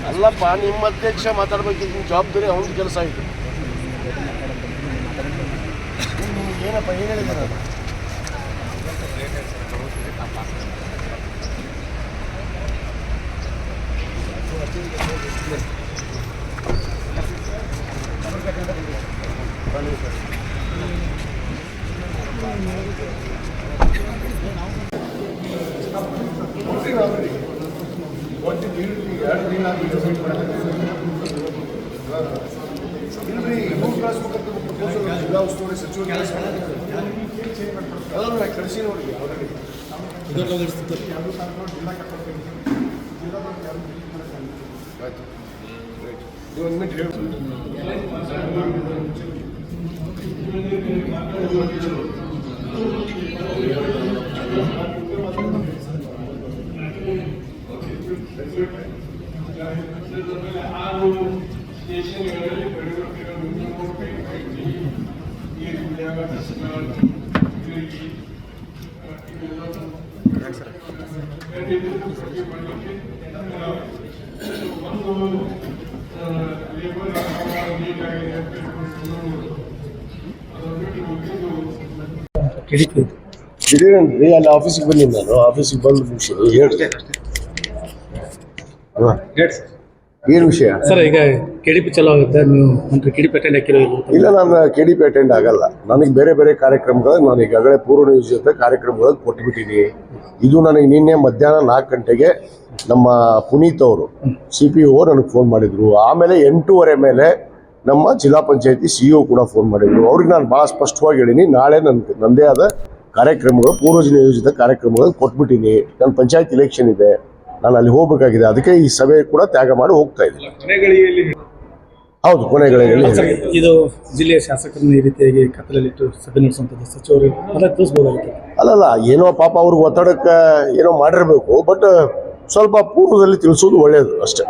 ಅಲ್ಲಪ್ಪ, ನಿಮ್ಮ ಅಧ್ಯಕ್ಷ ಮಾತಾಡ್ಬೇಕಿದ್ದು ಜವಾಬ್ದಾರಿ ಅವ್ನ ಕೆಲಸ ಆಯಿತು. ನಿಮ್ಗೆ ಏನಪ್ಪ ಏನು ಹೇಳಿದ್ದೀರ? ಜಿಲ್ಲಾ ಉಸ್ತುವಾರಿ ಸಚಿವರಿಗೆ ಕಳಿಸಿ ನೋಡಿ. ಆಯ್ತು, ನೀವು ಒಂದು ಮಿನಿಟ್ ಹೇಳಿ. ದಿಢೀರೇನ್ರಿ ಅಲ್ಲಿ ಆಫೀಸಿಗೆ ಬನ್ನಿ. ನಾನು ಆಫೀಸಿಗೆ ಬಂದು ಮುಗಿಸಿ ಹೇಳ್ರಿ. ಏನು ವಿಷಯ ಸರ್? ಈಗ ಕೆಡಿಪಿ ಚಲೋ ಆಗುತ್ತೆ, ನೀವು ಕೆಡಿಪಿ ಅಟೆಂಡ್ ಹಾಕಿರೋ? ಇಲ್ಲ, ನಾನು ಕೆಡಿಪಿ ಅಟೆಂಡ್ ಆಗಲ್ಲ. ನನಗೆ ಬೇರೆ ಬೇರೆ ಕಾರ್ಯಕ್ರಮಗಳು ನಾನು ಈಗಾಗಲೇ ಪೂರ್ವ ನಿಯೋಜಿತ ಕಾರ್ಯಕ್ರಮಗಳಿಗೆ ಕೊಟ್ಬಿಟ್ಟಿನಿ. ಇದು ನನಗೆ ನಿನ್ನೆ ಮಧ್ಯಾಹ್ನ 4 ಗಂಟೆಗೆ ನಮ್ಮ ಪುನೀತ್ ಅವರು CPO ನನಗೆ ಫೋನ್ ಮಾಡಿದ್ರು. ಆಮೇಲೆ 8:30 ಮೇಲೆ ನಮ್ಮ ಜಿಲ್ಲಾ ಪಂಚಾಯತಿ CEO ಕೂಡ ಫೋನ್ ಮಾಡಿದ್ರು. ಅವ್ರಿಗೆ ನಾನು ಭಾಳ ಸ್ಪಷ್ಟವಾಗಿ ಹೇಳಿನಿ, ನಾಳೆ ನನ್ನದೇ ಆದ ಕಾರ್ಯಕ್ರಮಗಳು, ಪೂರ್ವ ನಿಯೋಜಿತ ಕಾರ್ಯಕ್ರಮಗಳು ಕೊಟ್ಬಿಟ್ಟಿನಿ. ನನ್ನ ಪಂಚಾಯತ್ ಇಲೆಕ್ಷನ್ ಇದೆ, ನಾನು ಅಲ್ಲಿ ಹೋಗಬೇಕಾಗಿದೆ. ಅದಕ್ಕೆ ಈ ಸಭೆ ಕೂಡ ತ್ಯಾಗ ಮಾಡಿ ಹೋಗ್ತಾ ಇದ್ದೀನಿ. ಹೌದು, ಕೊನೆಗಳಲ್ಲಿ. ಇದು ಜಿಲ್ಲೆಯ ಶಾಸಕರನ್ನ ಈ ರೀತಿಯಾಗಿ ಕತ್ತಲಲ್ಲಿಟ್ಟು ಸಭೆ ನಡೆಸುವಂಥದ್ದು ಸಚಿವರು ಅದೇ ತಿಳಿಸ್ಬೋದಾಗಿತ್ತು. ಅಲ್ಲಲ್ಲ, ಏನೋ ಪಾಪ ಅವ್ರಿಗೆ ಒತ್ತಡಕ್ಕೆ ಏನೋ ಮಾಡಿರಬೇಕು. ಬಟ್ ಸ್ವಲ್ಪ ಪೂರ್ವದಲ್ಲಿ ತಿಳಿಸೋದು ಒಳ್ಳೆಯದು ಅಷ್ಟೇ.